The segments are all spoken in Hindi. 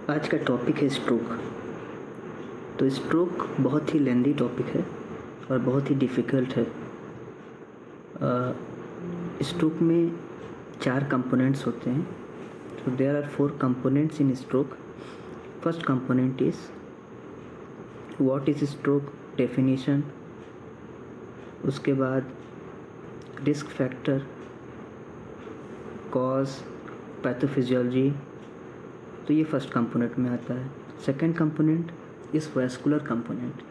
आज का टॉपिक है स्ट्रोक। तो स्ट्रोक बहुत ही लेंदी टॉपिक है और बहुत ही डिफ़िकल्ट है। स्ट्रोक में 4 कंपोनेंट्स होते हैं। तो there are 4 components in stroke. First component is what is stroke, definition. उसके बाद रिस्क फैक्टर, कॉज, पैथोफिजियोलॉजी। तो ये फर्स्ट कंपोनेंट में आता है। सेकंड कंपोनेंट इस वैस्कुलर कंपोनेंट।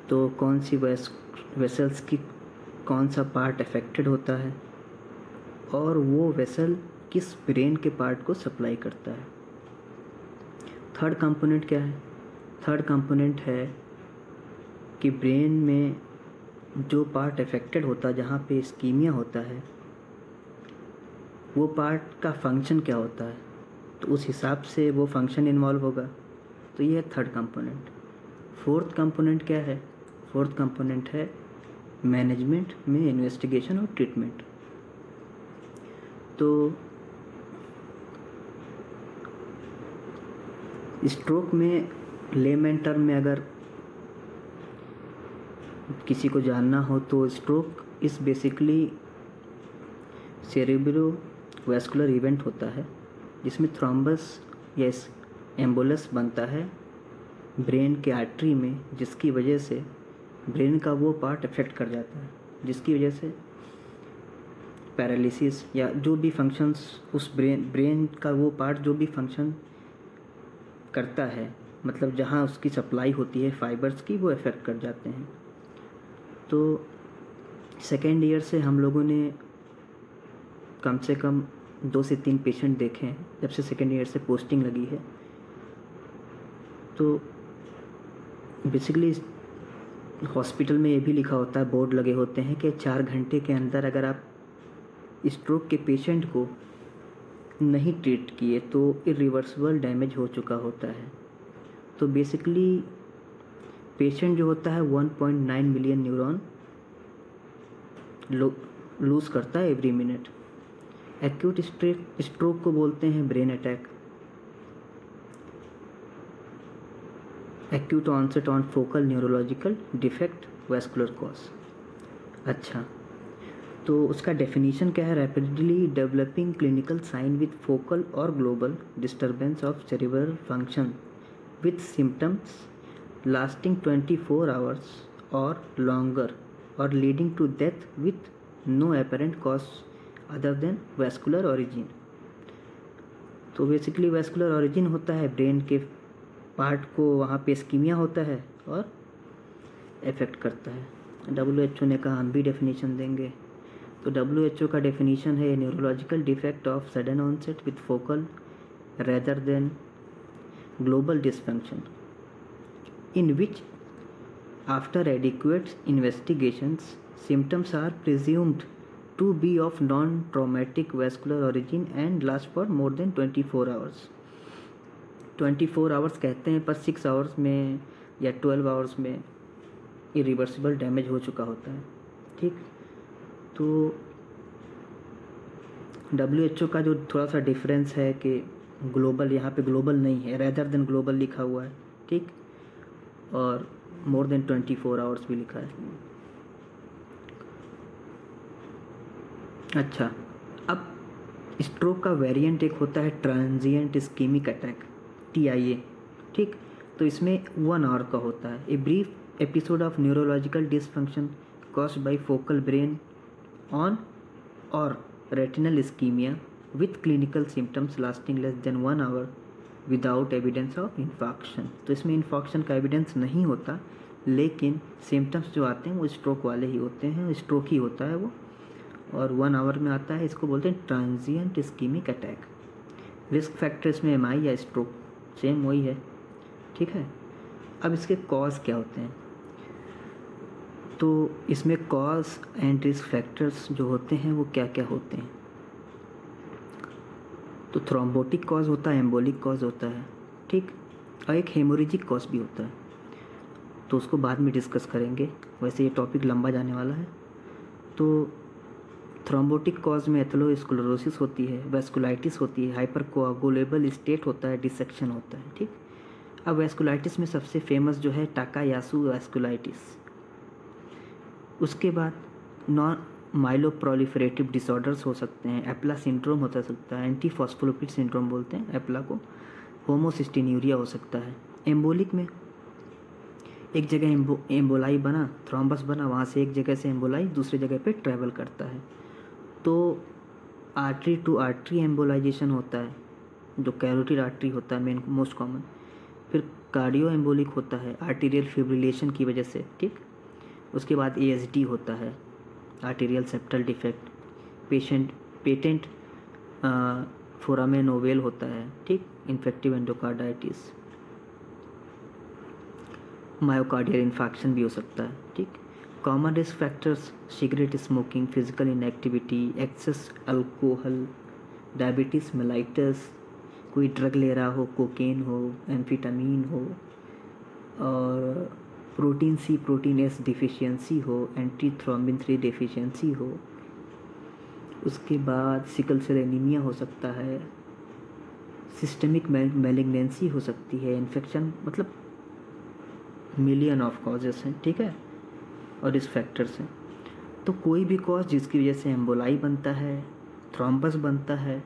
तो कौन सी वेसल्स की कौन सा पार्ट अफेक्टेड होता है और वो वेसल किस ब्रेन के पार्ट को सप्लाई करता है। थर्ड कंपोनेंट क्या है? थर्ड कंपोनेंट है कि ब्रेन में जो पार्ट अफेक्टेड होता है, जहाँ पे इस्कीमिया होता है, वो पार्ट का फंक्शन क्या होता है, तो उस हिसाब से वो फंक्शन इन्वॉल्व होगा। तो ये है थर्ड कंपोनेंट। फोर्थ कंपोनेंट क्या है? फोर्थ कंपोनेंट है मैनेजमेंट में इन्वेस्टिगेशन और ट्रीटमेंट। तो स्ट्रोक में लेमैन टर्म में अगर किसी को जानना हो तो स्ट्रोक इस बेसिकली सेरेब्रो वैस्कुलर इवेंट होता है जिसमें थ्रोम्बस या एम्बोलस बनता है ब्रेन के आर्टरी में, जिसकी वजह से ब्रेन का वो पार्ट अफेक्ट कर जाता है, जिसकी वजह से पैरालिसिस या जो भी फंक्शंस उस ब्रेन का वो पार्ट जो भी फंक्शन करता है, मतलब जहाँ उसकी सप्लाई होती है फाइबर्स की, वो अफेक्ट कर जाते हैं। तो सेकेंड ईयर से हम लोगों ने कम से कम 2 से 3 पेशेंट देखे हैं जब से सेकेंड ईयर से पोस्टिंग लगी है। तो बेसिकली हॉस्पिटल में ये भी लिखा होता है, बोर्ड लगे होते हैं कि 4 घंटे के अंदर अगर आप स्ट्रोक के पेशेंट को नहीं ट्रीट किए तो इरिवर्सिबल डैमेज हो चुका होता है। तो बेसिकली पेशेंट जो होता है 1.9 मिलियन न्यूरॉन लूज़ करता है एवरी मिनट। एक्यूट स्ट्रोक को बोलते हैं brain attack. Acute onset on focal neurological defect, vascular cause. अच्छा, तो उसका डेफिनेशन क्या है? Rapidly developing clinical sign with focal और global disturbance of cerebral function with symptoms lasting 24 hours or longer or leading to death with no apparent cause other than vascular origin। तो बेसिकली वैस्कुलर ओरिजिन होता है, ब्रेन के पार्ट को वहाँ पे इस्कीमिया होता है और इफेक्ट करता है। WHO ने कहा हम भी डेफिनेशन देंगे। तो WHO का डेफिनेशन है neurological defect of sudden onset with focal rather than global dysfunction in which after adequate investigations symptoms are presumed to be of non-traumatic vascular origin and last for more than 24 hours। 24 hours कहते हैं पर 6 आवर्स में या 12 आवर्स में इरिवर्सिबल डैमेज हो चुका होता है। ठीक, तो WHO का जो थोड़ा सा डिफरेंस है कि ग्लोबल, यहाँ पे ग्लोबल नहीं है, रेदर देन ग्लोबल लिखा हुआ है। ठीक, और मोर देन 24 आवर्स भी लिखा है। अच्छा, अब स्ट्रोक का वेरिएंट एक होता है ट्रांजिएंट इस्कीमिक अटैक, TIA। ठीक, तो इसमें 1 आवर का होता है। A brief episode of neurological dysfunction caused by focal brain on और retinal ischemia with clinical symptoms lasting less than 1 hour without evidence of infarction. तो इसमें इन्फॉक्शन का एविडेंस नहीं होता, लेकिन सिम्टम्स जो आते हैं वो स्ट्रोक वाले ही होते हैं, स्ट्रोक ही होता है वो, और 1 आवर में आता है। इसको बोलते हैं transient ischaemic attack. Risk factors में MI या स्ट्रोक सेम वही है। ठीक है, अब इसके कॉज क्या होते हैं? तो इसमें कॉज एंड रिस्क फैक्टर्स जो होते हैं वो क्या क्या होते हैं? तो थ्रोम्बोटिक कॉज होता है, एम्बोलिक कॉज होता है। ठीक, और एक हेमोरेजिक कॉज भी होता है, तो उसको बाद में डिस्कस करेंगे, वैसे ये टॉपिक लंबा जाने वाला है। तो थ्रोम्बोटिक कॉज में एथेरोस्क्लेरोसिस होती है, वेस्कुलाइटिस होती है, हाइपरकोआगुलेबल स्टेट होता है, डिसेक्शन होता है। ठीक, अब वेस्कुलाइटिस में सबसे फेमस जो है टाकायासु वेस्कुलाइटिस। उसके बाद नॉन माइलोप्रोलिफरेटिव डिसऑर्डर्स हो सकते हैं, एप्ला सिंड्रोम हो सकता है, एंटी फॉस्फोलिपिड सिंड्रोम बोलते हैं एप्ला को, होमोसिस्टिन्यूरिया हो सकता है। एम्बोलिक में एक जगह एम्बोलाई बना, थ्रोम्बस बना, वहाँ से एक जगह से एम्बोलाई दूसरी जगह पे ट्रैवल करता है, तो आर्टरी टू आर्टरी एम्बोलाइजेशन होता है, जो कैरोटिड आर्टरी होता है मेन मोस्ट कॉमन। फिर कार्डियो एम्बोलिक होता है आर्टीरियल फिब्रिलेशन की वजह से। ठीक, उसके बाद ASD होता है, arterial septal defect. Patent foramen ovale होता है। ठीक, इन्फेक्टिव एंडोकार्डाइटिस, मायोकार्डियल इन्फेक्शन भी हो सकता है। ठीक, common risk factors cigarette smoking, physical inactivity, excess alcohol, diabetes mellitus, कोई ड्रग ले रहा हो, कोकेन हो, एम्फिटामीन हो, और protein C protein S deficiency हो, एंटी थ्रोम्बिन 3 डिफिशियंसी हो। उसके बाद सिकल सेल एनीमिया हो सकता है, सिस्टमिक मैलिग्नेंसी हो सकती है, इन्फेक्शन, मतलब मिलियन ऑफ कॉजेस हैं। ठीक है, और रिस्क फैक्टर्स हैं। तो कोई भी कॉज जिसकी वजह से एम्बोलाई बनता है, थ्रोम्बस बनता है,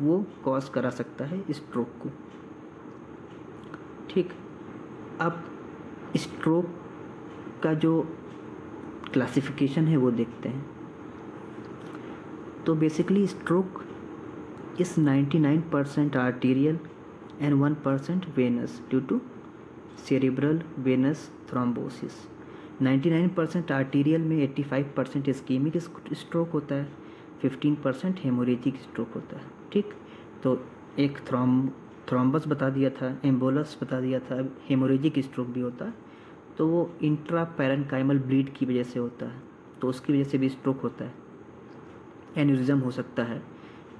वो कॉज करा सकता है स्ट्रोक को। ठीक, अब स्ट्रोक का जो क्लासिफिकेशन है वो देखते हैं। तो basically stroke is 99% arterial and 1% venous due to cerebral venous thrombosis. 99% arterial में 85% इस्कीमिक स्ट्रोक होता है, 15% हेमोरेजिक स्ट्रोक होता है। ठीक, तो एक थ्रोम्बस बता दिया था, एम्बोलस बता दिया था, हेमोरेजिक स्ट्रोक भी होता है, तो वो इंट्रा पैरेन्काइमल ब्लीड की वजह से होता है, तो उसकी वजह से भी स्ट्रोक होता है। एन्यूरिज्म हो सकता है,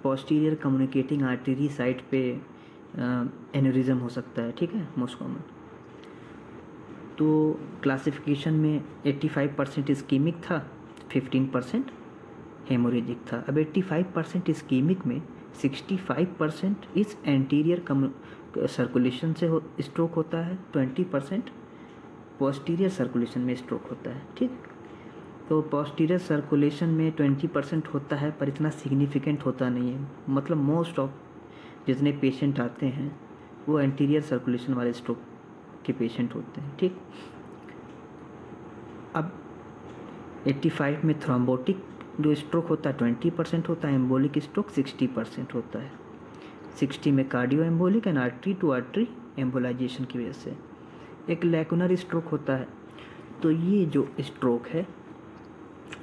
पोस्टीरियर कम्युनिकेटिंग आर्टरी साइट पे एन्यूरिज्म हो सकता है। ठीक है, मोस्ट कॉमन। तो क्लासिफिकेशन में 85% इस्कीमिक था, 15% हेमोरेजिक था। अब 85% इस्कीमिक में 65% इस एंटीरियर सर्कुलेशन से स्ट्रोक होता है, 20% पोस्टीरियर सर्कुलेशन में स्ट्रोक होता है। ठीक, तो पोस्टीरियर सर्कुलेशन में 20% होता है, पर इतना सिग्निफिकेंट होता नहीं है। मतलब मोस्ट ऑफ जितने पेशेंट आते हैं वो एंटीरियर सर्कुलेशन वाले स्ट्रोक के पेशेंट होते हैं। ठीक, अब 85 में थ्रोम्बोटिक जो स्ट्रोक होता है 20% होता है, एम्बोलिक स्ट्रोक 60% होता है। 60 में cardio embolic and artery to artery embolization की वजह से। एक लैकुनर स्ट्रोक होता है, तो ये जो स्ट्रोक है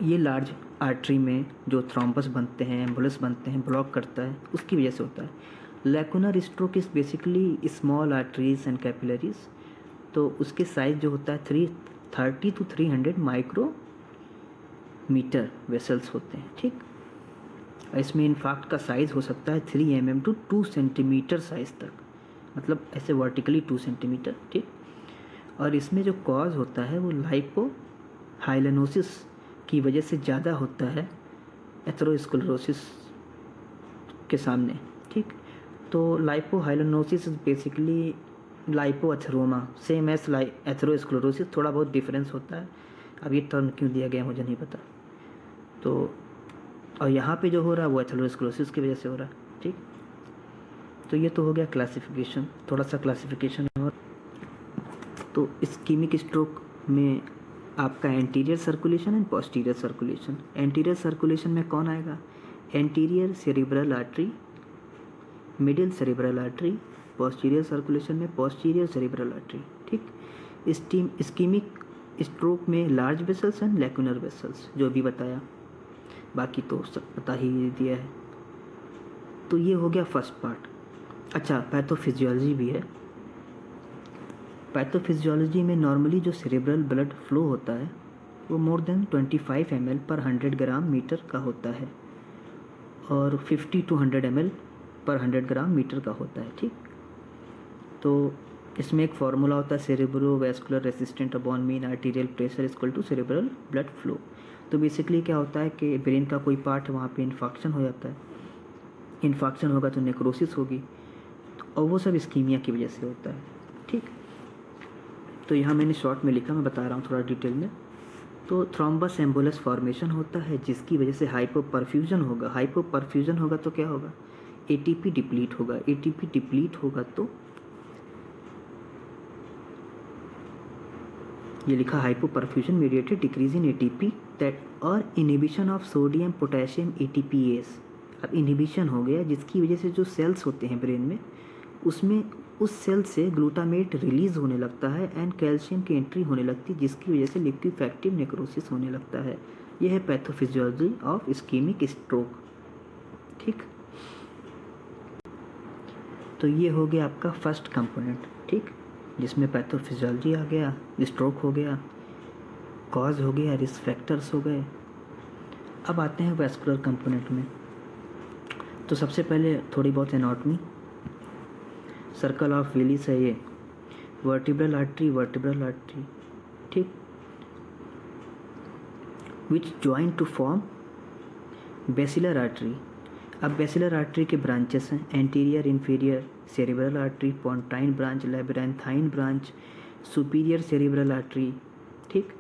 ये लार्ज आर्टरी में जो थ्रोम्बस बनते हैं, एम्बुलस बनते हैं, ब्लॉक करता है, उसकी वजह से होता है। Lacunar stroke is basically small arteries and capillaries, तो उसके साइज जो होता है 330 to 300 माइक्रोमीटर वेसल्स होते हैं। ठीक, इसमें इन्फाक्ट का साइज़ हो सकता है 3 mm to 2 सेंटीमीटर साइज़ तक, मतलब ऐसे वर्टिकली 2 सेंटीमीटर। ठीक, और इसमें जो कॉज होता है वो लाइपो हाइलेनोसिस की वजह से ज़्यादा होता है एथेरोस्क्लेरोसिस के सामने। ठीक, तो lipohyalinosis is basically lipoatheroma, same as atherosclerosis, थोड़ा बहुत डिफरेंस होता है। अब ये टर्म क्यों दिया गया मुझे नहीं पता। तो और यहाँ पे जो हो रहा है वो एथेरोस्क्लेरोसिस की वजह से हो रहा है। ठीक, तो ये तो हो गया क्लासिफिकेशन, थोड़ा सा क्लासिफिकेशन। और तो इस्कीमिक स्ट्रोक में आपका anterior circulation and posterior circulation. Anterior circulation में कौन आएगा? Anterior cerebral artery, middle cerebral artery. Posterior circulation में पोस्टीरियर सेरिब्रल आर्टरी। ठीक, इस्कीमिक स्ट्रोक में large vessels and lacunar vessels, जो भी बताया, बाकी तो सब बता ही दिया है। तो ये हो गया फर्स्ट पार्ट। अच्छा, पैथोफिजियोलॉजी भी है। पैथोफिजियोलॉजी में नॉर्मली जो सेरेब्रल ब्लड फ्लो होता है वो मोर देन 25 ml पर 100 ग्राम मीटर का होता है, और 50 to 100 ml पर 100 ग्राम मीटर का होता है। ठीक, तो इसमें एक फार्मूला होता है cerebro vascular resistant upon mean arterial pressure equal to cerebral blood flow. तो बेसिकली क्या होता है कि ब्रेन का कोई पार्ट वहाँ पे इन्फेक्शन हो जाता है, इन्फेक्शन होगा तो नेक्रोसिस होगी, और वो सब इस्कीमिया की वजह से होता है। ठीक, तो यहाँ मैंने शॉर्ट में लिखा, मैं बता रहा हूँ थोड़ा डिटेल में। तो थ्रोम्बस एम्बुलस फॉर्मेशन होता है जिसकी वजह से हाइपोपरफ्यूजन होगा। हाइपोपरफ्यूजन होगा तो क्या होगा, एटीपी डिप्लीट होगा। एटीपी डिप्लीट होगा तो ये लिखा hypoperfusion mediated decrease in ATP that और inhibition of sodium potassium ATPase. अब इनहिबिशन हो गया जिसकी वजह से जो सेल्स होते हैं ब्रेन में, उसमें उस सेल से ग्लूटामेट रिलीज़ होने लगता है एंड कैल्शियम की एंट्री होने लगती है जिसकी वजह से लिक्विफैक्टिव नेक्रोसिस होने लगता है। यह है पैथोफिजियोलॉजी ऑफ इस्कीमिक स्ट्रोक। ठीक, तो ये हो गया आपका फर्स्ट कंपोनेंट। ठीक, जिसमें पैथोफिजियोलॉजी आ गया, स्ट्रोक हो गया, कॉज हो गया, रिस्क फैक्टर्स हो गए। अब आते हैं वैस्कुलर कंपोनेंट में। तो सबसे पहले थोड़ी बहुत एनाटॉमी। सर्कल ऑफ विलिस है ये, वर्टिब्रल आर्टरी। ठीक, which join to form basilar artery. अब बेसिलर आर्टरी के ब्रांचेस हैं, anterior, inferior cerebral artery, pontine branch, labyrinthine branch, superior cerebral artery. ठीक,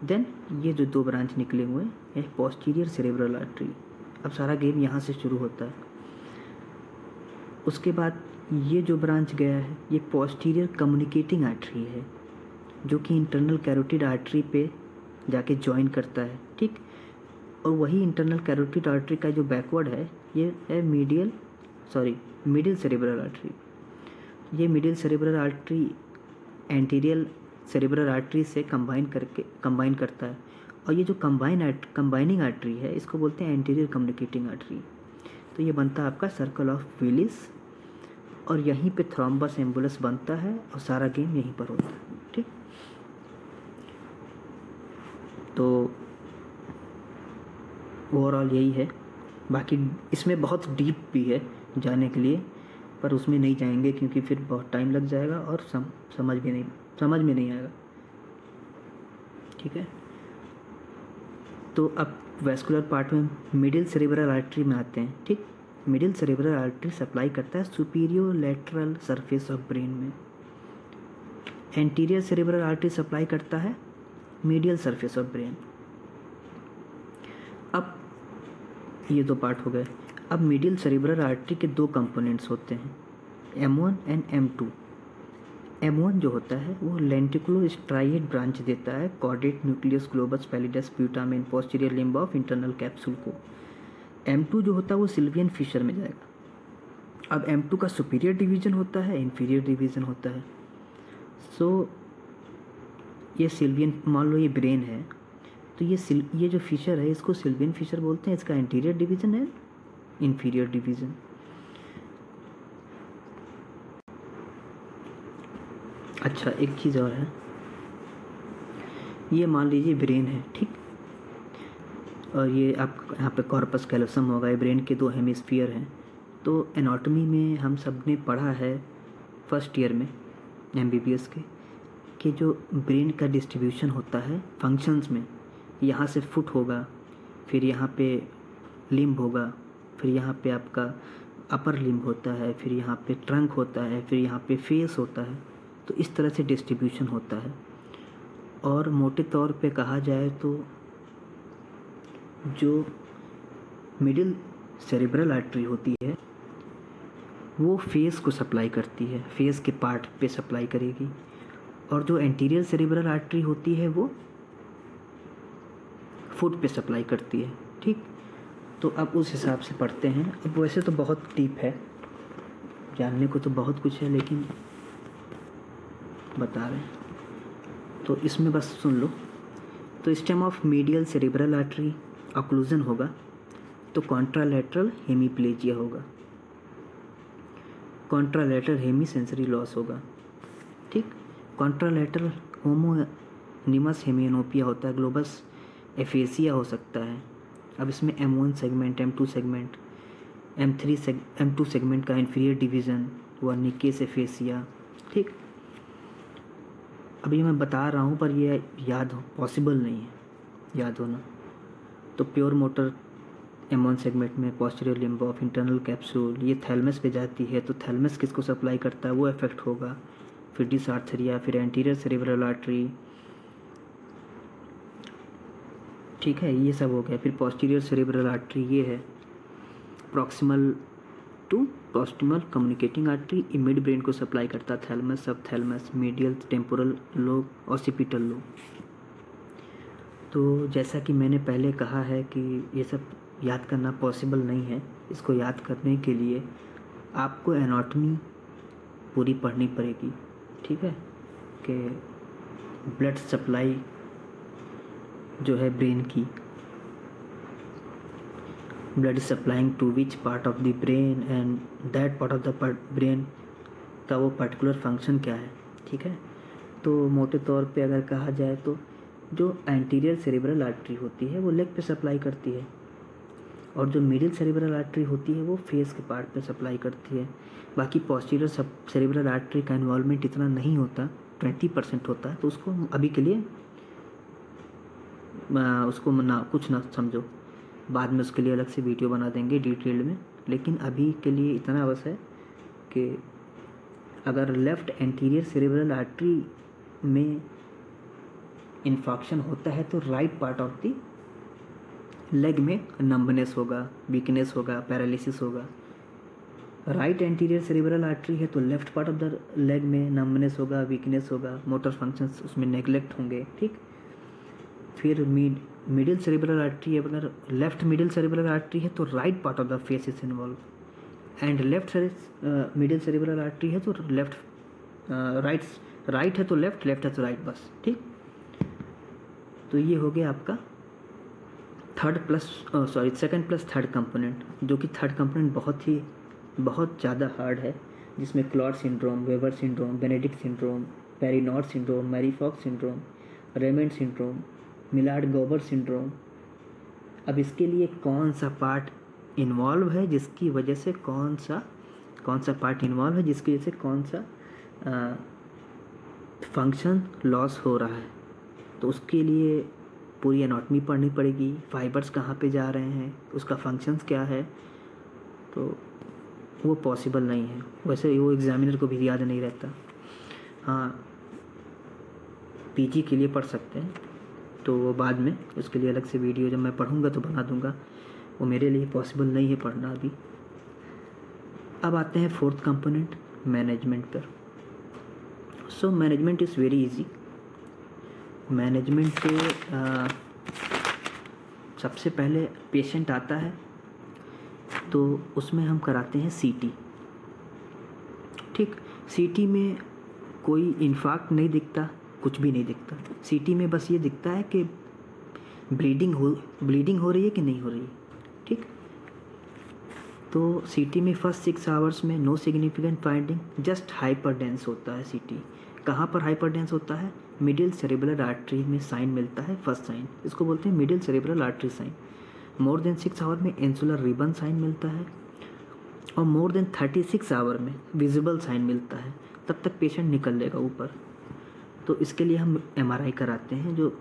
देन ये जो दो ब्रांच निकले हुए हैं पोस्टीरियर सेरेब्रल आर्टरी। अब सारा गेम यहाँ से शुरू होता है। उसके बाद ये जो ब्रांच गया है ये पोस्टीरियर कम्युनिकेटिंग आर्टरी है जो कि इंटरनल कैरोटिड आर्टरी पे जाके ज्वाइन करता है। ठीक, और वही इंटरनल कैरोटिड आर्टरी का जो बैकवर्ड है ये है मिडिल सेरेब्रल आर्टरी। ये middle cerebral artery anterior cerebral artery से कंबाइन करता है, और ये जो कंबाइनिंग आर्टरी है इसको बोलते हैं एंटीरियर कम्युनिकेटिंग आर्टरी। तो ये बनता है आपका सर्कल ऑफ विलिस, और यहीं पे थ्रोम्बस एम्बुलस बनता है और सारा गेम यहीं पर होता है। ठीक, तो ओवरऑल यही है। बाकी इसमें बहुत डीप भी है जाने के लिए, पर उसमें नहीं जाएंगे क्योंकि फिर बहुत टाइम लग जाएगा और समझ में नहीं आएगा। ठीक है, तो अब वैस्कुलर पार्ट में मिडिल सेरेब्रल आर्टरी में आते हैं। ठीक, मिडिल सेरेब्रल आर्टरी सप्लाई करता है superior lateral surface of brain में। एंटीरियर सेरेब्रल आर्टरी सप्लाई करता है मीडियल सरफेस ऑफ ब्रेन। अब ये दो पार्ट हो गए। अब मिडिल सेरेब्रल आर्टरी के दो कंपोनेंट्स होते हैं, M1 एंड M2। M1 जो होता है वो लेंटिकुलो स्ट्राइएड ब्रांच देता है caudate nucleus globus pallidus putamen posterior limb of internal capsule को। M2 जो होता है वो सिल्वियन फिशर में जाएगा। अब M2 का सुपीरियर डिवीजन होता है, इंफीरियर डिवीजन होता है। सो ये सिल्वियन, मान लो ये ब्रेन है तो ये जो फिशर है इसको सिल्वियन फिशर बोलते हैं। इसका इंटीरियर डिवीजन है, इंफीरियर डिवीजन। अच्छा, एक चीज़ और है, ये मान लीजिए ब्रेन है। ठीक, और ये आप यहाँ पे कॉर्पस कैलोसम होगा, ये ब्रेन के दो हेमिस्फीयर हैं। तो एनाटॉमी में हम सब ने पढ़ा है फर्स्ट ईयर में MBBS के कि जो ब्रेन का डिस्ट्रीब्यूशन होता है फंक्शंस में, यहाँ से फुट होगा, फिर यहाँ पे लिम्ब होगा, फिर यहाँ पे आपका अपर लिम्ब होता है, फिर यहाँ पे ट्रंक होता है, फिर यहाँ पे फेस होता है। तो इस तरह से डिस्ट्रीब्यूशन होता है। और मोटे तौर पे कहा जाए तो जो मिडिल सेरेब्रल आर्टरी होती है वो फेस को सप्लाई करती है, फेस के पार्ट पे सप्लाई करेगी, और जो एंटीरियर सेरेब्रल आर्टरी होती है वो फुट पे सप्लाई करती है। ठीक, तो अब उस हिसाब से पढ़ते हैं। अब वैसे तो बहुत डीप है, जानने को तो बहुत कुछ है, लेकिन बता रहे हैं तो इसमें बस सुन लो। तो stem of medial cerebral artery occlusion होगा तो कॉन्ट्रालैटरल हेमीप्लेजिया होगा, कॉन्ट्रालैटरल हेमी सेंसरी लॉस होगा। ठीक, कॉन्ट्रालैटरल होमोनिमस हेमियोनोपिया होता है, ग्लोबस एफेसिया हो सकता है। अब इसमें M1 segment, M2 segment, M2 segment का इंफीरियर डिवीज़न, वर्निकेस एफेसिया। ठीक, अभी मैं बता रहा हूँ पर ये याद पॉसिबल नहीं है याद होना। तो प्योर मोटर M1 सेगमेंट में posterior limb of internal capsule ये थैलमस पे जाती है, तो थैलमस किसको सप्लाई करता है, वो इफेक्ट होगा। फिर डिसआर्थरिया, फिर एंटीरियर सेरेब्रल आर्टरी, ठीक है, ये सब हो गया। फिर पोस्टीरियर सेरेब्रल आर्टरी ये है proximal to proximal communicating artery, mid brain को सप्लाई करता है thalamus, subthalamus, medial temporal lobe, occipital lobe. तो जैसा कि मैंने पहले कहा है कि ये सब याद करना पॉसिबल नहीं है। इसको याद करने के लिए आपको एनाटॉमी पूरी पढ़नी पड़ेगी, ठीक है, कि ब्लड सप्लाई जो है ब्रेन की, blood is supplying to which part of the brain and that part of the brain का वो पर्टिकुलर फंक्शन क्या है, ठीक है। तो मोटे तौर पे अगर कहा जाए तो जो एंटीरियर सेरेब्रल आर्टरी होती है वो लेग पे सप्लाई करती है, और जो मिडिल सेरेब्रल आर्टरी होती है वो फेस के पार्ट पे सप्लाई करती है। बाकी पोस्टीरियर सेरेब्रल आर्टरी का इन्वॉल्वमेंट इतना नहीं होता, 20% होता है, तो उसको अभी के लिए उसको कुछ ना समझो, बाद में उसके लिए अलग से वीडियो बना देंगे डिटेल में। लेकिन अभी के लिए इतना बस है कि अगर लेफ़्ट एंटीरियर सेरेब्रल आर्टरी में इन्फेक्शन होता है तो right part of the leg में नंबनेस होगा, वीकनेस होगा, पैरालिसिस होगा। राइट एंटीरियर सेरेब्रल आर्टरी है तो left part of the leg में नंबनेस होगा, वीकनेस होगा, मोटर फंक्शंस उसमें नेग्लेक्ट होंगे, ठीक। फिर मिडिल सेरेब्रल आर्टरी है, अगर लेफ्ट मिडिल सेरेब्रल आर्टरी है तो right part of the face is involve, and left middle cerebral artery है तो लेफ्ट राइट है तो लेफ्ट, लेफ्ट है तो राइट, बस, ठीक। तो ये हो गया आपका सेकंड प्लस थर्ड कंपोनेंट, जो कि थर्ड कंपोनेंट बहुत ज़्यादा हार्ड है, जिसमें Claude syndrome, Weber syndrome, Benedikt syndrome, Parinaud syndrome, Marie Foix syndrome, Raymond syndrome, Millard Gubler syndrome. अब इसके लिए कौन सा पार्ट इन्वॉल्व है जिसकी वजह से कौन सा पार्ट इन्वॉल्व है जिसकी वजह से कौन सा फंक्शन लॉस हो रहा है, तो उसके लिए पूरी एनाटॉमी पढ़नी पड़ेगी, फाइबर्स कहाँ पे जा रहे हैं, उसका फंक्शंस क्या है, तो वो पॉसिबल नहीं है। वैसे वो एग्जामिनर को भी याद नहीं रहता। हाँ, पीजी के लिए पढ़ सकते हैं, तो वो बाद में उसके लिए अलग से वीडियो जब मैं पढ़ूंगा तो बना दूंगा, वो मेरे लिए पॉसिबल नहीं है पढ़ना अभी। अब आते हैं फोर्थ कंपोनेंट, मैनेजमेंट पर। So management is very easy. Management के सबसे पहले पेशेंट आता है तो उसमें हम कराते हैं सीटी, ठीक। सीटी में कोई इन्फाक्ट नहीं दिखता, कुछ भी नहीं दिखता। सीटी में बस ये दिखता है कि ब्लीडिंग हो रही है कि नहीं हो रही है, ठीक। तो सीटी में फर्स्ट 6 आवर्स में no significant finding, just hyperdense होता है सीटी। कहाँ पर हाइपरडेंस होता है, मिडिल सेरेब्रल आर्टरी में साइन मिलता है, फर्स्ट साइन, इसको बोलते हैं middle cerebral artery sign. More than 6 hour में इंसुलर रिबन साइन मिलता है, और मोर देन 36 आवर में विजिबल साइन मिलता है, तब तक पेशेंट निकल लेगा ऊपर। तो इसके लिए हम MRI कराते हैं, जो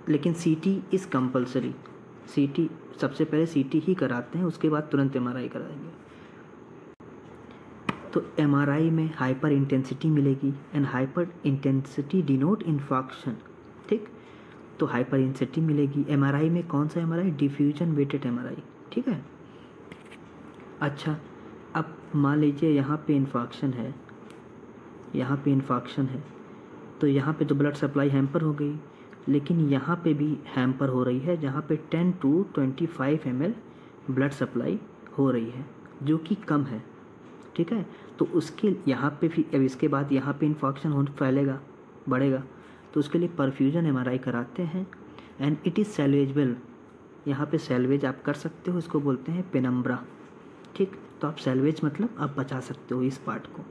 लेकिन सीटी इज़ कंपलसरी। सीटी सबसे पहले सीटी ही कराते हैं, उसके बाद तुरंत MRI कराएंगे। तो MRI में हाइपर इंटेंसिटी मिलेगी, and hyper intensity denote infection, ठीक। तो हाइपर इंटेंसिटी मिलेगी। MRI में कौन सा MRI, डिफ्यूजन वेटेड MRI, ठीक है। अच्छा, अब मान लीजिए यहाँ पे इन्फेक्शन है, तो यहाँ पे तो ब्लड सप्लाई हैम्पर हो गई, लेकिन यहाँ पे भी हैम्पर हो रही है, जहाँ पे 10 to 25 ml ब्लड सप्लाई हो रही है, जो कि कम है, ठीक है। तो उसके यहाँ पे फिर अब इसके बाद यहाँ पे इन्फेक्शन फैलेगा, बढ़ेगा, तो उसके लिए परफ्यूजन MRI कराते हैं, एंड इट इज़ सैल्वेजेबल। यहाँ पे सैल्वेज आप कर सकते हो, इसको बोलते हैं पेनम्ब्रा, ठीक। तो आप सैल्वेज मतलब आप बचा सकते हो इस पार्ट को।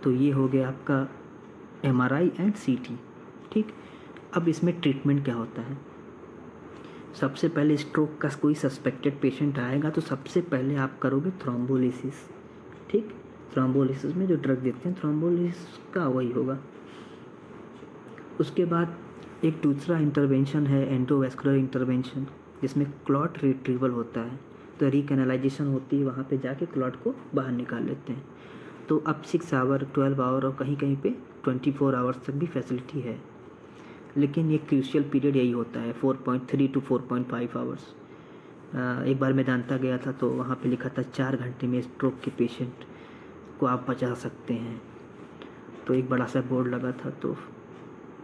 तो ये हो गया आपका MRI एंड CT, ठीक। अब इसमें ट्रीटमेंट क्या होता है, सबसे पहले स्ट्रोक का कोई सस्पेक्टेड पेशेंट आएगा तो सबसे पहले आप करोगे थ्रोम्बोलिसिस, ठीक। थ्रोम्बोलिसिस में जो ड्रग देते हैं थ्रोम्बोलिसिस का वही होगा। उसके बाद एक दूसरा इंटरवेंशन है एंडोवैस्कुलर इंटरवेंशन, जिसमें क्लॉट रिट्रीवल होता है। तो रिकैनालाइजेशन होती है, वहाँ पे जाके क्लॉट को बाहर निकाल लेते हैं। तो अब 6 आवर, 12 आवर और कहीं कहीं पे 24 आवर्स तक भी फैसिलिटी है। लेकिन ये क्रूशियल पीरियड यही होता है 4.3 to 4.5 आवर्स। एक बार मेदांता गया था तो वहाँ पे लिखा था 4 घंटे में स्ट्रोक के पेशेंट को आप बचा सकते हैं। तो एक बड़ा सा बोर्ड लगा था। तो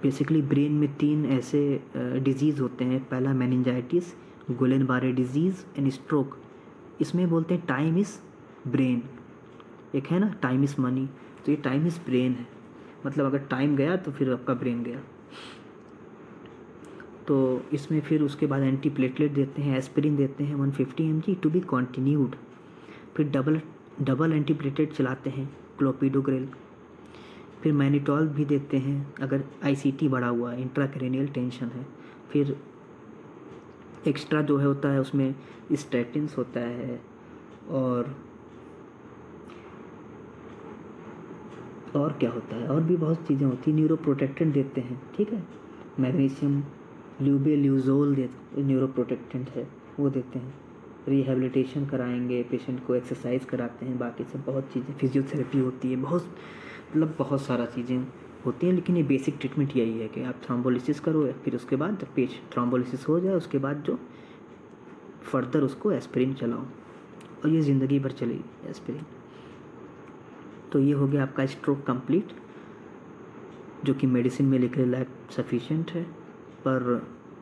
बेसिकली ब्रेन में 3 ऐसे डिजीज़ होते हैं। पहला मेनिंजाइटिस, गुलेन-बारे डिजीज़ एंड स्ट्रोक। इसमें बोलते हैं टाइम इज़ ब्रेन। एक है ना टाइम इज़ मनी, तो ये टाइम इज़ ब्रेन है। मतलब अगर टाइम गया तो फिर आपका ब्रेन गया। तो इसमें फिर उसके बाद एंटी प्लेटलेट देते हैं, एस्पिरिन देते हैं 150 mg टू बी कॉन्टिन्यूड। फिर डबल एंटी प्लेटलेट चलाते हैं, क्लोपिडोग्रेल। फिर मैनिटॉल भी देते हैं अगर आईसीटी बढ़ा हुआ है, इंट्राक्रैनियल टेंशन है। फिर एक्स्ट्रा जो है होता है उसमें स्टैटिन्स होता है और क्या होता है, और भी बहुत चीज़ें होती हैं। न्यूरोप्रोटेक्टेंट देते हैं, ठीक है। मैग्नीशियम ल्यूबेल्यूज़ोल न्यूरोप्रोटेक्टेंट है, वो देते हैं। रिहैबिलिटेशन कराएंगे, पेशेंट को एक्सरसाइज कराते हैं, बाकी सब बहुत चीज़ें, फिजियोथेरेपी होती है, बहुत सारा चीज़ें होती हैं। लेकिन ये बेसिक ट्रीटमेंट यही है कि आप थ्रोम्बोलिसिस करो, फिर उसके बाद जब पेशेंट थ्रोम्बोलिसिस हो जाए उसके बाद जो फर्दर उसको एस्पिरिन चलाओ, और ये ज़िंदगी भर चलेगी एस्पिरिन। तो ये हो गया आपका स्ट्रोक कंप्लीट, जो कि मेडिसिन में लिखे लायक सफिशिएंट है, पर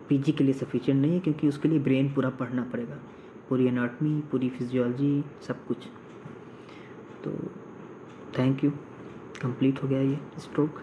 पीजी के लिए सफिशिएंट नहीं है, क्योंकि उसके लिए ब्रेन पूरा पढ़ना पड़ेगा, पूरी एनाटमी, पूरी फिजियोलॉजी, सब कुछ। तो थैंक यू, कंप्लीट हो गया ये स्ट्रोक।